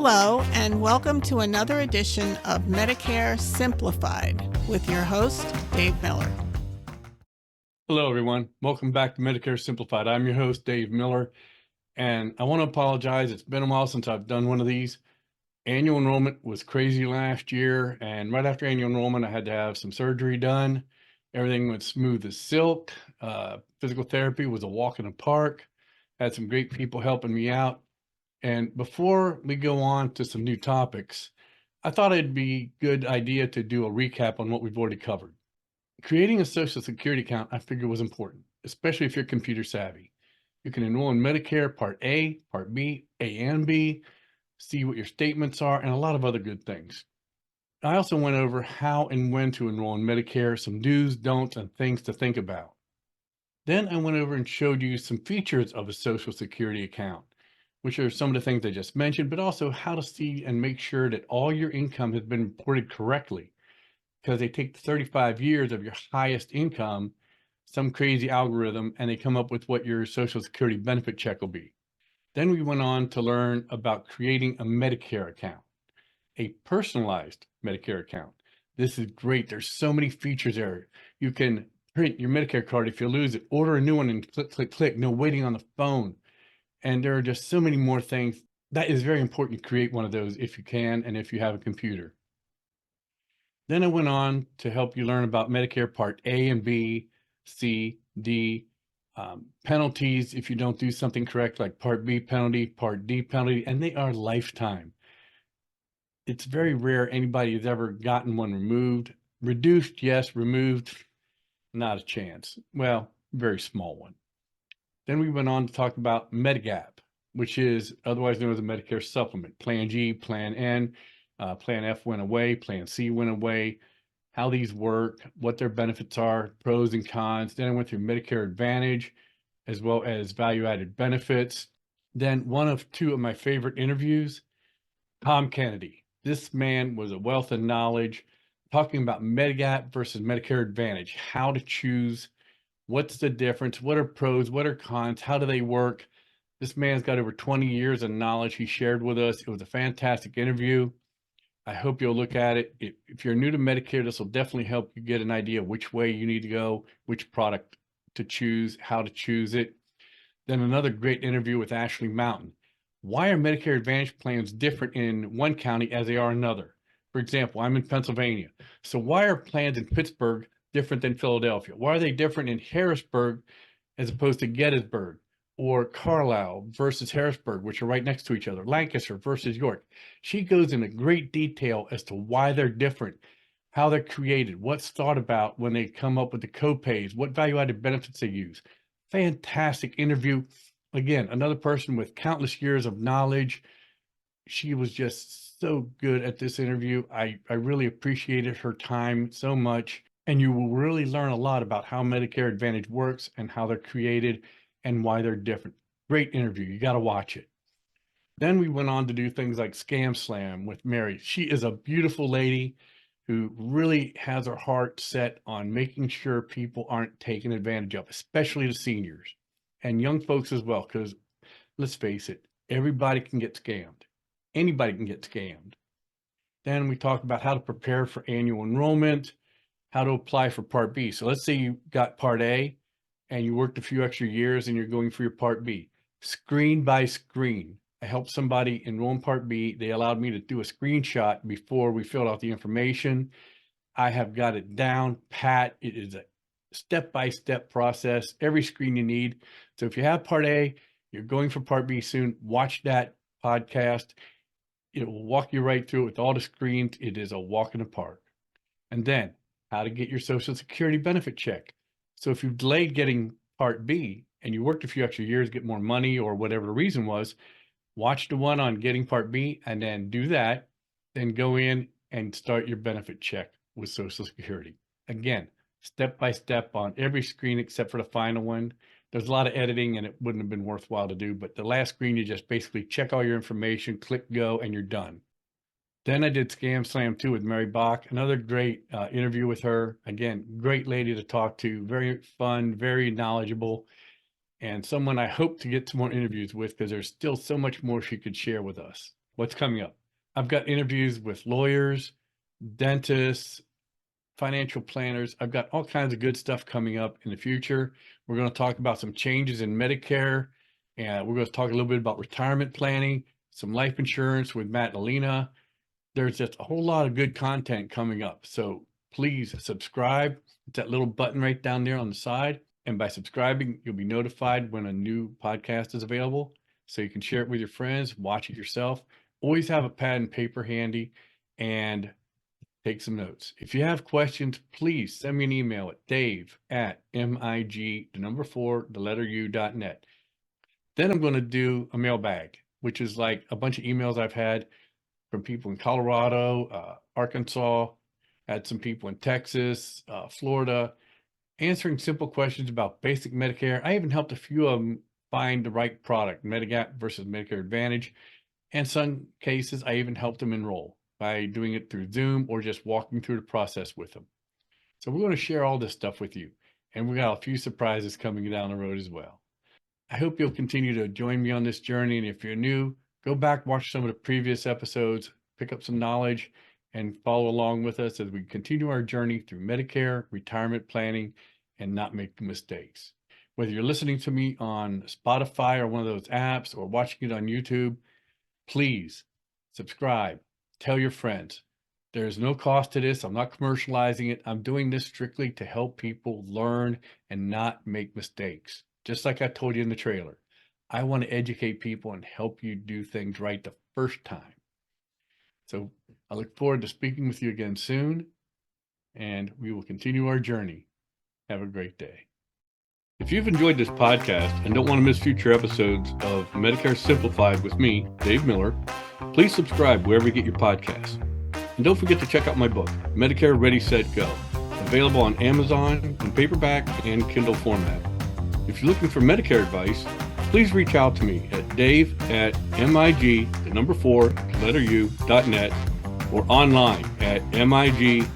Hello, and welcome to another edition of Medicare Simplified with your host, Dave Miller. Hello, everyone. Welcome back to Medicare Simplified. I'm your host, Dave Miller, and I want to apologize. It's been a while since I've done one of these. Annual enrollment was crazy last year, and right after annual enrollment, I had to have some surgery done. Everything went smooth as silk. Physical therapy was a walk in the park. Had some great people helping me out. And before we go on to some new topics, I thought it'd be a good idea to do a recap on what we've already covered. Creating a Social Security account, I figured was important, especially if you're computer savvy. You can enroll in Medicare Part A, Part B, A and B, see what your statements are, and a lot of other good things. I also went over how and when to enroll in Medicare, some do's, don'ts, and things to think about. Then I went over and showed you some features of a Social Security account, which are some of the things I just mentioned, but also how to see and make sure that all your income has been reported correctly, because they take 35 years of your highest income, some crazy algorithm, and they come up with what your Social Security benefit check will be. Then we went on to learn about creating a Medicare account, a personalized Medicare account. This is great. There's so many features there. You can print your Medicare card if you lose it, order a new one and click, click, click, no waiting on the phone. And there are just so many more things. That is very important to create one of those if you can and if you have a computer. Then I went on to help you learn about Medicare Part A and B, C, D, penalties if you don't do something correct, like Part B penalty, Part D penalty, and they are lifetime. It's very rare anybody has ever gotten one removed. Reduced, yes. Removed, not a chance. Well, very small one. Then we went on to talk about Medigap, which is otherwise known as a Medicare supplement. Plan G, Plan N, Plan F went away, Plan C went away, how these work, what their benefits are, pros and cons. Then I went through Medicare Advantage, as well as value-added benefits. Then one of two of my favorite interviews, Tom Kennedy. This man was a wealth of knowledge, talking about Medigap versus Medicare Advantage, how to choose, what's the difference, what are pros, what are cons, how do they work. This man's got over 20 years of knowledge he shared with us. It was a fantastic interview. I hope you'll look at it. If you're new to Medicare, this will definitely help you get an idea of which way you need to go, which product to choose, how to choose it. Then another great interview with Ashley Mountain. Why are Medicare Advantage plans different in one county as they are another? For example, I'm in Pennsylvania. So why are plans in Pittsburgh different than Philadelphia? Why are they different in Harrisburg as opposed to Gettysburg? Or Carlisle versus Harrisburg, which are right next to each other, Lancaster versus York. She goes into great detail as to why they're different, how they're created, what's thought about when they come up with the copays, what value-added benefits they use. Fantastic interview. Again, another person with countless years of knowledge. She was just so good at this interview. I really appreciated her time so much. And you will really learn a lot about how Medicare Advantage works and how they're created and why they're different. Great interview. You got to watch it. Then we went on to do things like Scam Slam with Mary. She is a beautiful lady who really has her heart set on making sure people aren't taken advantage of, especially the seniors and young folks as well, because let's face it, everybody can get scammed. Anybody can get scammed. Then we talked about how to prepare for annual enrollment, how to apply for Part B. So let's say you got Part A and you worked a few extra years and you're going for your Part B. Screen by screen. I helped somebody enroll in Part B. They allowed me to do a screenshot before we filled out the information. I have got it down pat. It is a step-by-step process, every screen you need. So if you have Part A, you're going for Part B soon, watch that podcast. It will walk you right through it with all the screens. It is a walk in the park. And then how to get your Social Security benefit check. So if you've delayed getting Part B and you worked a few extra years, get more money or whatever the reason was, watch the one on getting Part B and then do that. Then go in and start your benefit check with Social Security. Again, step by step on every screen except for the final one. There's a lot of editing and it wouldn't have been worthwhile to do, but the last screen, you just basically check all your information, click go, and you're done. Then I did Scam Slam 2 with Mary Bach, another great interview with her. Again, great lady to talk to, very fun, very knowledgeable, and someone I hope to get some more interviews with because there's still so much more she could share with us. what's coming up. I've got interviews with lawyers, dentists, financial planners. I've got all kinds of good stuff coming up in the future. We're going to talk about some changes in Medicare, and we're going to talk a little bit about retirement planning, some life insurance with Matt and Alina. There's just a whole lot of good content coming up. So please subscribe. It's that little button right down there on the side. And by subscribing, you'll be notified when a new podcast is available. So you can share it with your friends, watch it yourself. Always have a pad and paper handy and take some notes. If you have questions, please send me an email at dave@mig4u.net. Then I'm going to do a mailbag, which is like a bunch of emails I've had from people in Colorado, Arkansas, had some people in Texas, Florida, answering simple questions about basic Medicare. I even helped a few of them find the right product, Medigap versus Medicare Advantage. And some cases, I even helped them enroll by doing it through Zoom or just walking through the process with them. So we're going to share all this stuff with you. And we got a few surprises coming down the road as well. I hope you'll continue to join me on this journey. And if you're new, go back, watch some of the previous episodes, pick up some knowledge, and follow along with us as we continue our journey through Medicare, retirement planning, and not making mistakes. Whether you're listening to me on Spotify or one of those apps or watching it on YouTube, please subscribe, tell your friends. There's no cost to this. I'm not commercializing it. I'm doing this strictly to help people learn and not make mistakes. Just like I told you in the trailer, I want to educate people and help you do things right the first time. So I look forward to speaking with you again soon, and we will continue our journey. Have a great day. If you've enjoyed this podcast and don't want to miss future episodes of Medicare Simplified with me, Dave Miller, please subscribe wherever you get your podcasts. And don't forget to check out my book, Medicare Ready, Set, Go, available on Amazon in paperback and Kindle format. If you're looking for Medicare advice, please reach out to me at dave@mig4u.net or online at mig4u.net.